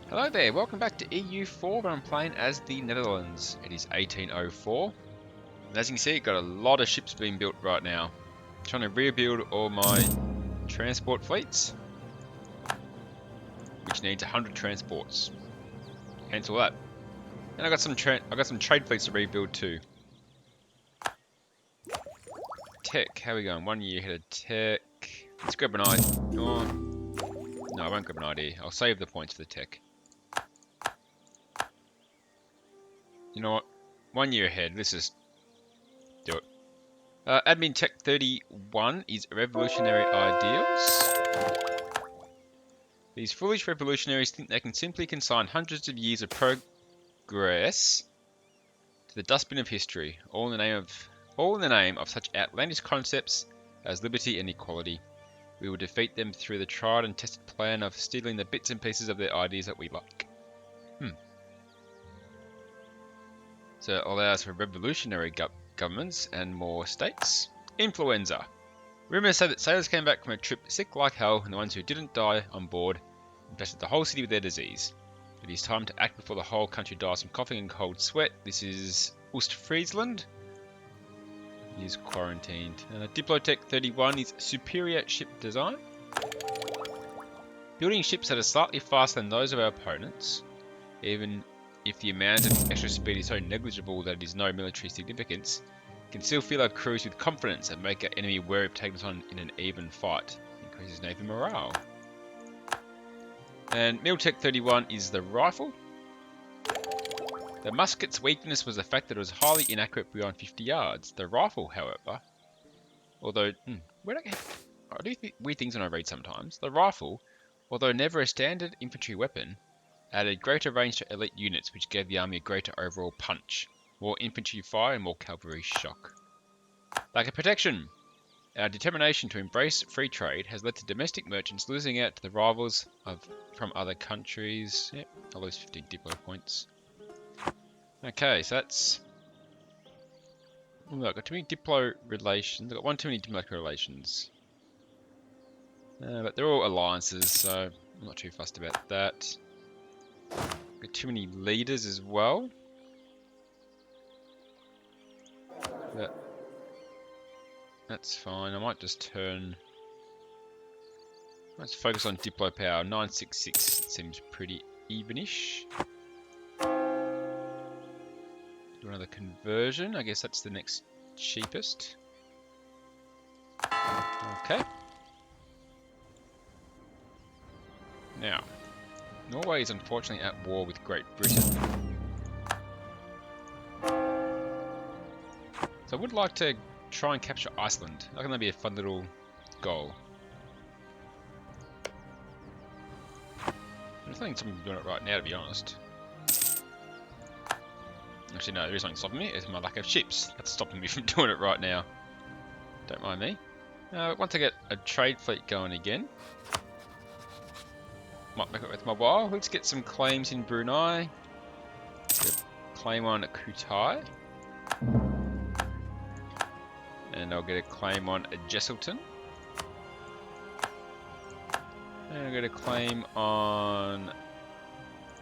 Hello there, welcome back to EU4 where I'm playing as the Netherlands. It is 1804. And as you can see, got a lot of ships being built right now. Trying to rebuild all my transport fleets, which needs 100 transports. Cancel that. And I got some trade fleets to rebuild too. Tech, how are we going? 1 year ahead of tech. Let's grab an idea. Oh, no, I won't grab an idea. I'll save the points for the tech. You know what? 1 year ahead. Let's just do it. Admin Tech 31 is revolutionary ideals. These foolish revolutionaries think they can simply consign hundreds of years of progress to the dustbin of history, all in the name of such outlandish concepts as liberty and equality. We will defeat them through the tried and tested plan of stealing the bits and pieces of their ideas that we like. So it allows for revolutionary governments and more states. Influenza. Rumours say that sailors came back from a trip sick like hell, and the ones who didn't die on board infested the whole city with their disease. It is time to act before the whole country dies from coughing and cold sweat. This is Ostfriesland. He is quarantined. Diplotech 31 is superior ship design. Building ships that are slightly faster than those of our opponents, even if the amount of extra speed is so negligible that it is no military significance, can still fill our crews with confidence and make our enemy wary of taking us on in an even fight. Increases Navy morale. And Miltech 31 is the rifle. The musket's weakness was the fact that it was highly inaccurate beyond 50 yards. The rifle, however, although I do weird things when I read sometimes. The rifle, although never a standard infantry weapon, added greater range to elite units, which gave the army a greater overall punch, more infantry fire and more cavalry shock. Lack of protection. Our determination to embrace free trade has led to domestic merchants losing out to the rivals from other countries. Yep, I lose 15 Diplo points. Okay, so that's... Ooh, I've got too many Diplo relations. I've got one too many diplomatic relations. But they're all alliances, so I'm not too fussed about that. Got too many leaders as well. But that's fine. I might just let's focus on Diplo power. 966 seems pretty evenish. Do another conversion. I guess that's the next cheapest. Okay. Now, Norway is unfortunately at war with Great Britain. So I would like to try and capture Iceland. I think that'd be a fun little goal. I don't think someone's doing it right now, to be honest. Actually, no, there is something stopping me. It's my lack of ships. That's stopping me from doing it right now. Don't mind me. Once I get a trade fleet going again, might make it worth my while. Let's get some claims in Brunei. Get a claim on Kutai. And I'll get a claim on Jesselton. And I'll get a claim on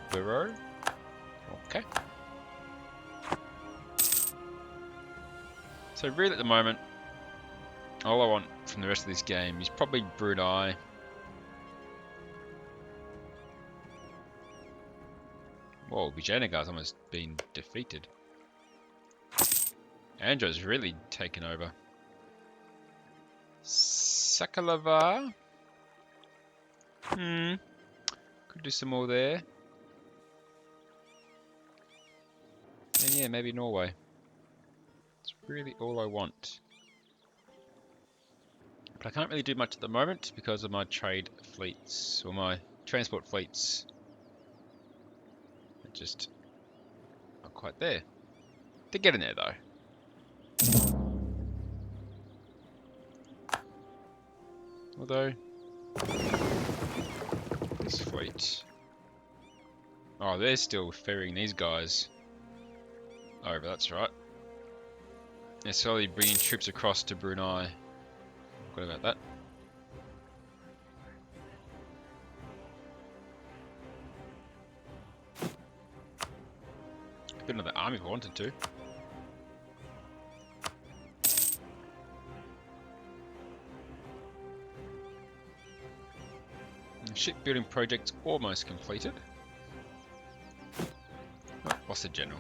Buro. Okay. So really at the moment, all I want from the rest of this game is probably Brunei. Whoa, Vijayanagar's almost been defeated. Andro's really taken over. Sakalava. Could do some more there. And yeah, maybe Norway. It's really all I want. But I can't really do much at the moment because of my trade fleets, or my transport fleets. They're just not quite there. They're getting there though. Although, this fleet... Oh, they're still ferrying these guys over, that's right. They're slowly bringing troops across to Brunei. Forgot about that. Build another army if I wanted to. Shipbuilding project's almost completed. Oh, lost a general.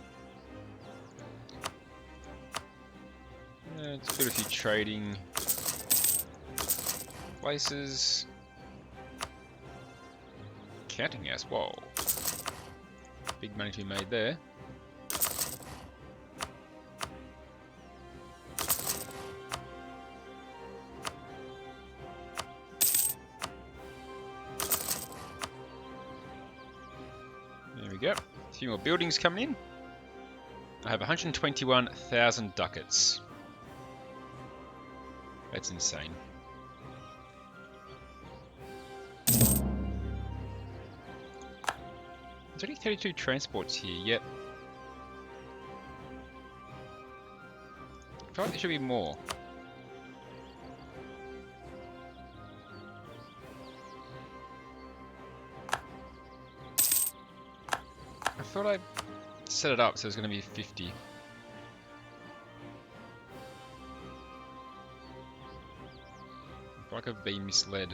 Let's build a few trading places. Counting house, whoa. Big money to be made there. There we go. A few more buildings coming in. I have 121,000 ducats. That's insane. There's only 32 transports here, yet. I feel like there should be more. I thought I set it up so it's going to be 50. I feel like I've been misled.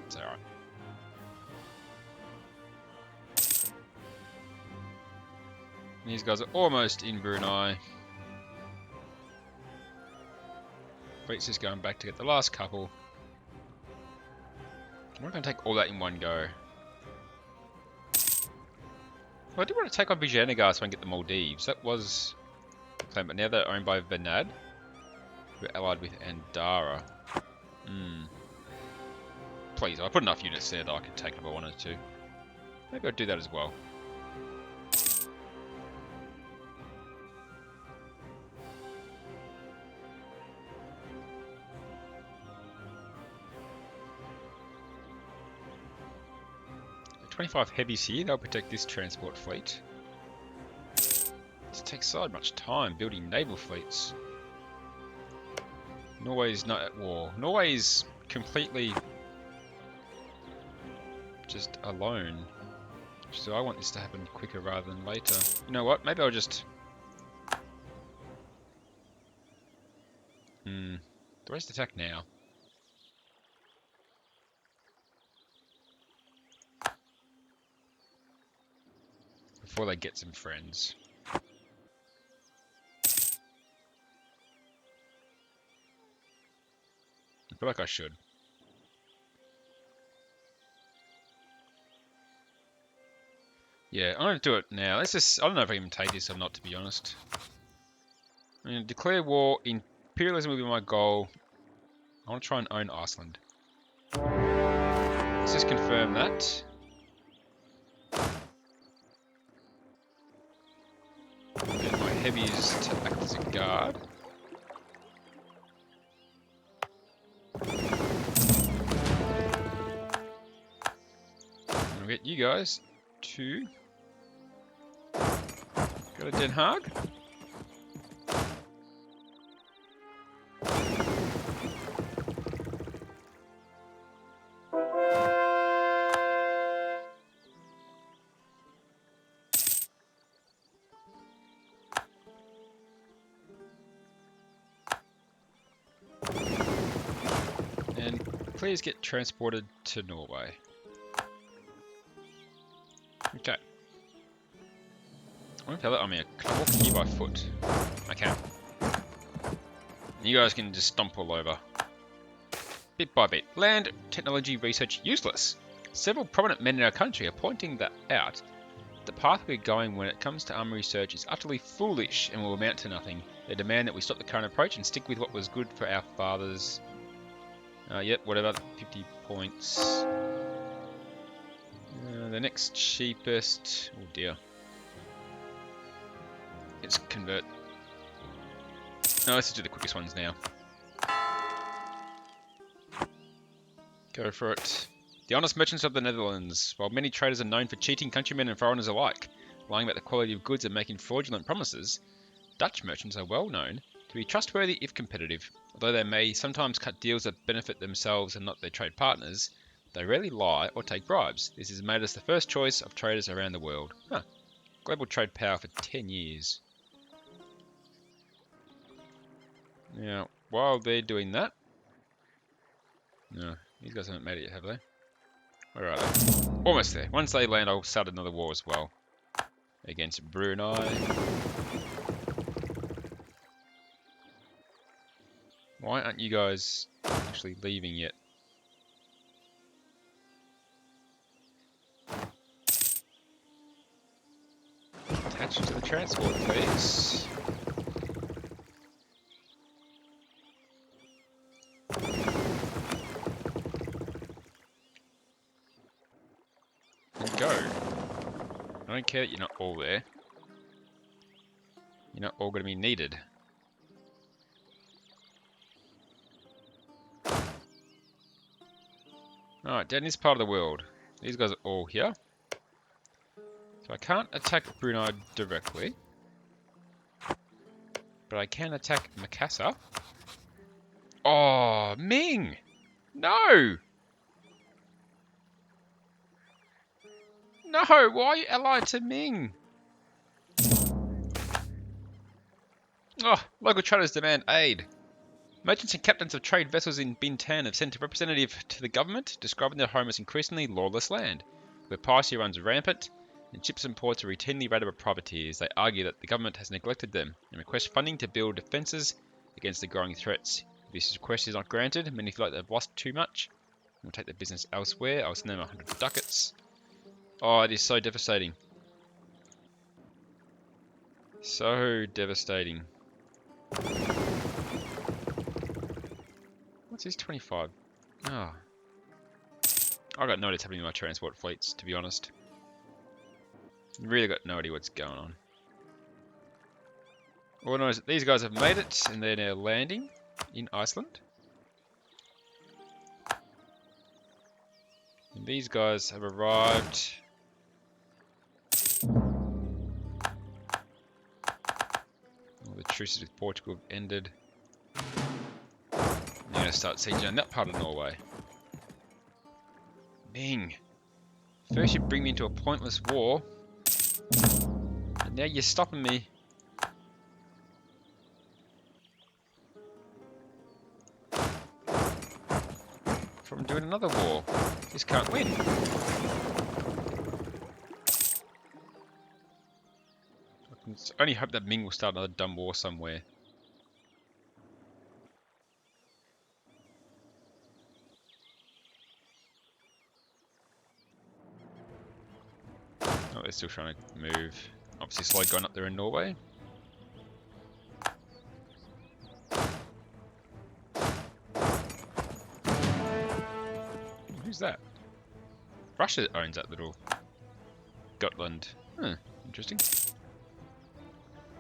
It's alright. These guys are almost in Brunei. Fleet's just going back to get the last couple. I'm not going to take all that in one go. Well, I did want to take on Vijayanagar so I can get the Maldives. That was the plan, but now they're owned by Venad. We're allied with Andara. Please, I put enough units there that I could take it if I wanted to. Maybe I'll do that as well. The 25 heavies here, they'll protect this transport fleet. This takes so much time building naval fleets. Norway's not at war. Norway's completely just alone. So I want this to happen quicker rather than later. You know what? Maybe I'll just... Do I just attack now? Before they get some friends. I feel like I should. Yeah, I'm going to do it now. Let's just... I don't know if I can take this or not, to be honest. I'm going to declare war. Imperialism will be my goal. I want to try and own Iceland. Let's just confirm that. Get my heavies to act as a guard. I'll get you guys to go to Den Haag. And please get transported to Norway. Okay. I can I walk here by foot. I can. You guys can just stomp all over. Bit by bit. Land technology research useless. Several prominent men in our country are pointing that out. The path we're going when it comes to army research is utterly foolish and will amount to nothing. They demand that we stop the current approach and stick with what was good for our fathers. Yep, whatever. 50 points. The next cheapest... Oh dear. Let's convert. No, let's just do the quickest ones now. Go for it. The honest merchants of the Netherlands. While many traders are known for cheating countrymen and foreigners alike, lying about the quality of goods and making fraudulent promises, Dutch merchants are well known to be trustworthy if competitive. Although they may sometimes cut deals that benefit themselves and not their trade partners, they rarely lie or take bribes. This has made us the first choice of traders around the world. Huh. Global trade power for 10 years. Now, while they're doing that... No, these guys haven't made it yet, have they? Where are they? Almost there. Once they land, I'll start another war as well. Against Brunei. Why aren't you guys actually leaving yet? Attach to the transport, please. And go. I don't care that you're not all there. You're not all going to be needed. Alright, down this part of the world. These guys are all here. So I can't attack Brunei directly. But I can attack Makassar. Oh, Ming! No! No, why are you allied to Ming? Oh, local traders demand aid. Merchants and captains of trade vessels in Bintan have sent a representative to the government, describing their home as increasingly lawless land, where piracy runs rampant, and ships and ports are routinely raided by privateers. They argue that the government has neglected them, and request funding to build defences against the growing threats. If this request is not granted, many feel like they've lost too much, and will take their business elsewhere. I'll send them 100 ducats. Oh, it is so devastating. So devastating. What's his 25? Ah. I got no idea what's happening to my transport fleets, to be honest. Really got no idea what's going on. All I know is that these guys have made it, and they're now landing in Iceland. And these guys have arrived. All the truces with Portugal have ended. They're going to start sieging on that part of Norway. Ming. First you bring me into a pointless war. And now you're stopping me. From doing another war. Just can't win. I can only hope that Ming will start another dumb war somewhere. Oh, they're still trying to move. Obviously slowly going up there in Norway. Who's that? Russia owns that little Gotland. Huh, interesting.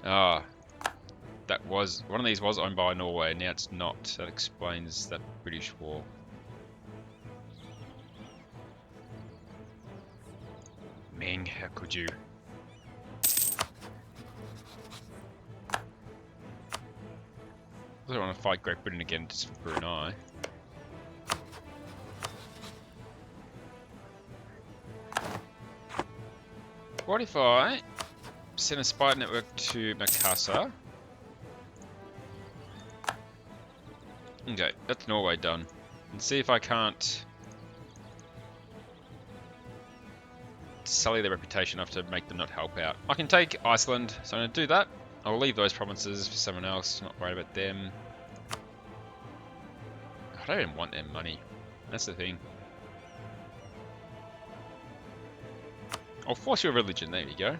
Ah, that was one of these was owned by Norway, now it's not. That explains that British war. Ming, how could you? I don't want to fight Great Britain again just for Brunei. What if I send a spy network to Makassar? Okay, that's Norway done. And see if I can't sully their reputation enough to make them not help out. I can take Iceland, so I'm going to do that. I'll leave those provinces for someone else, not worried about them. I don't even want their money. That's the thing. I'll force your religion, there you go.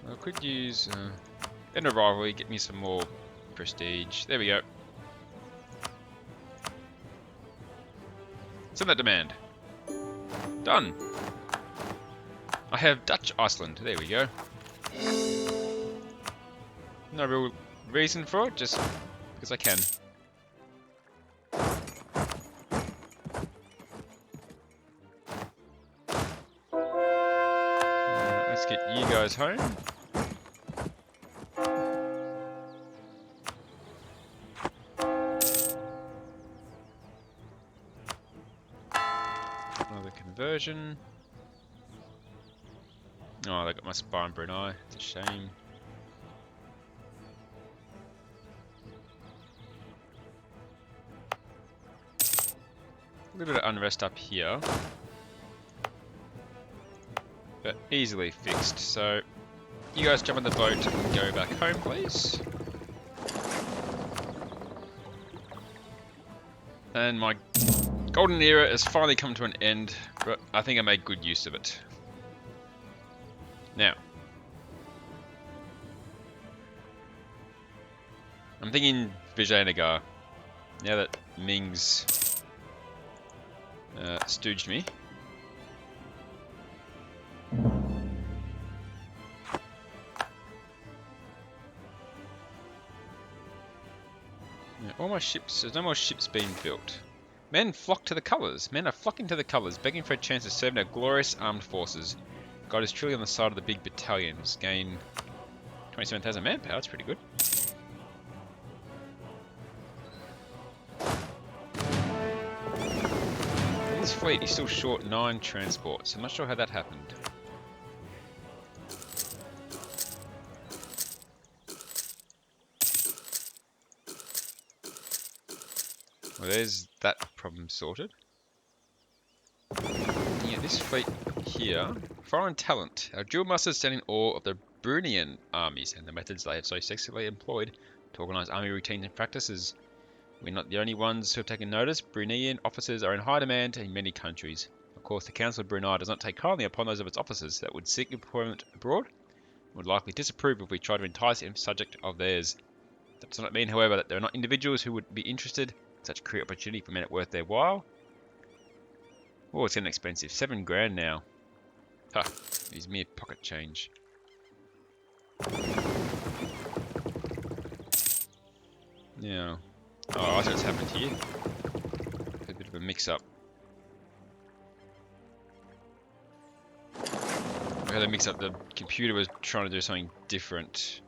I could use end of rivalry, get me some more prestige. There we go. Send that demand. Done. I have Dutch Iceland. There we go. No real reason for it, just because I can. Let's get you guys home. conversion. Oh, they got my spy in Brunei. It's a shame. A little bit of unrest up here, but easily fixed. So you guys jump on the boat and go back home, please. And my golden era has finally come to an end, but I think I made good use of it. Now, I'm thinking Vijayanagar, now that Ming's stooged me. All my ships, there's no more ships being built. Men flock to the colours. Men are flocking to the colours, begging for a chance to serve in our glorious armed forces. God is truly on the side of the big battalions. Gain 27,000 manpower, that's pretty good. This fleet is still short 9 transports. I'm not sure how that happened. Well, there's that problem sorted. Yeah, this fleet here, foreign talent. Our dual masters stand in awe of the Bruneian armies and the methods they have so successfully employed to organise army routines and practices. We're not the only ones who have taken notice. Bruneian officers are in high demand in many countries. Of course, the Council of Brunei does not take kindly upon those of its officers that would seek employment abroad, and would likely disapprove if we try to entice a subject of theirs. That does not mean, however, that there are not individuals who would be interested in such a career opportunity for men worth their while. Oh, it's getting expensive. 7 grand now. Ha, is mere pocket change. Now, oh, I see what's happened here. A bit of a mix-up. We had a mix-up. The computer was trying to do something different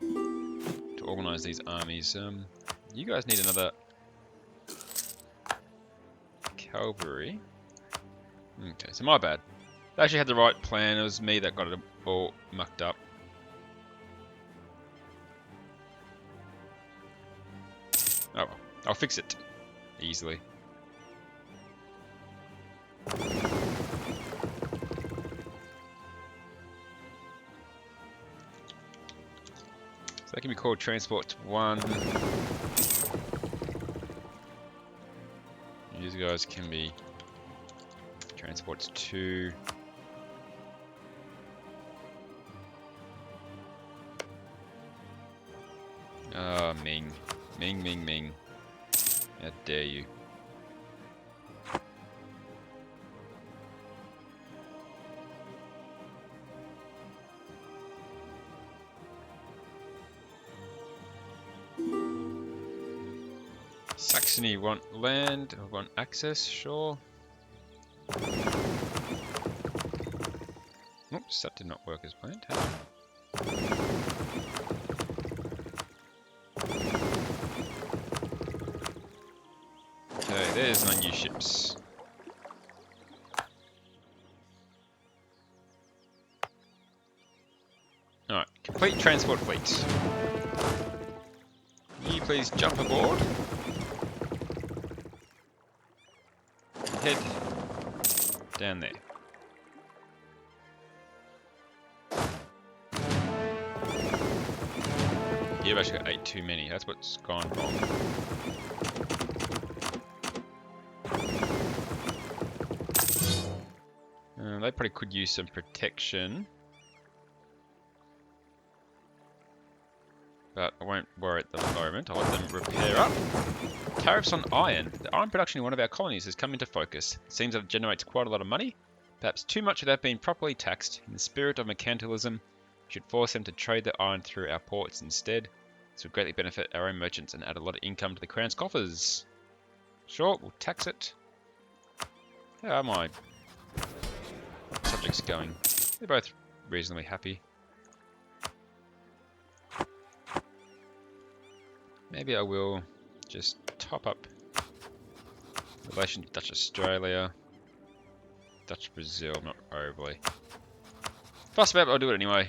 to organise these armies. You guys need another cavalry. Okay, so my bad. I actually had the right plan. It was me that got it all mucked up. Oh well, I'll fix it easily. So that can be called Transport 1. These guys can be Transports 2. Ah, Ming. Ming. How dare you. Saxony want land, or want access, sure. Oops, that did not work as planned. Okay, there's my new ships. Alright, complete transport fleet. Can you please jump aboard? Head down there. You've actually got 8 too many. That's what's gone wrong. They probably could use some protection. But I won't worry at the moment. I'll let them repair up. Tariffs on iron. The iron production in one of our colonies has come into focus. It seems that it generates quite a lot of money. Perhaps too much without being properly taxed. In the spirit of mercantilism, we should force them to trade the iron through our ports instead. This would greatly benefit our own merchants and add a lot of income to the Crown's coffers. Sure, we'll tax it. How are my subjects going? They're both reasonably happy. Maybe I will just top up relation to Dutch Australia. Dutch Brazil, not overly fussed about, but I'll do it anyway.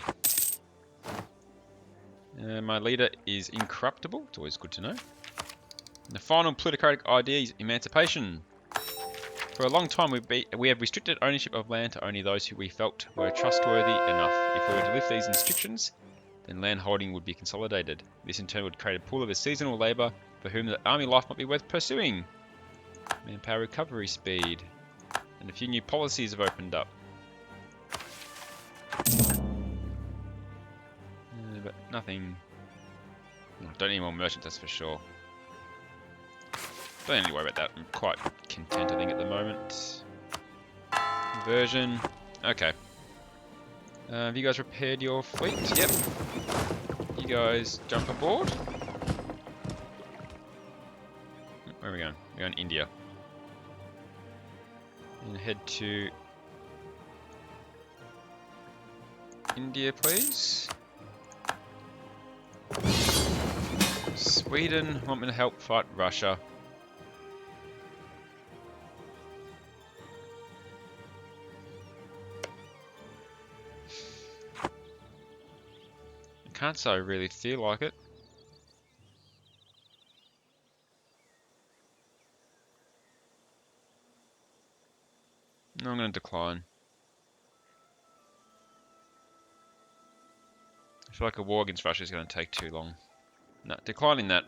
My leader is incorruptible. It's always good to know. And the final plutocratic idea is emancipation. For a long time, we have restricted ownership of land to only those who we felt were trustworthy enough. If we were to lift these restrictions, then land holding would be consolidated. This in turn would create a pool of seasonal labour for whom the army life might be worth pursuing. Manpower recovery speed. And a few new policies have opened up. But nothing... Don't need more merchants, that's for sure. Don't need to worry about that. I'm quite content, I think, at the moment. Conversion. Okay. Have you guys repaired your fleet? Yep. You guys jump aboard. Where are we going? We're going to India. And head to India, please. Sweden want me to help fight Russia. I can't say I really feel like it. No, I'm going to decline. I feel like a war against Russia is going to take too long. No, declining that.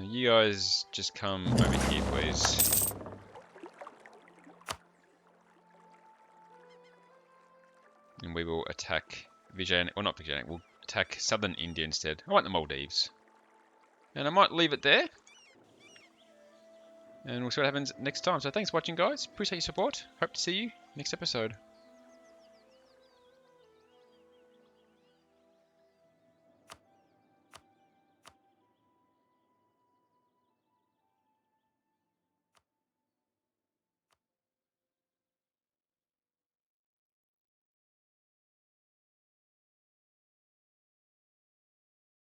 You guys just come over here, please. And we will attack Vijay, well not Vijay, we'll attack southern India instead. I want the Maldives. And I might leave it there. And we'll see what happens next time. So thanks for watching, guys. Appreciate your support. Hope to see you next episode.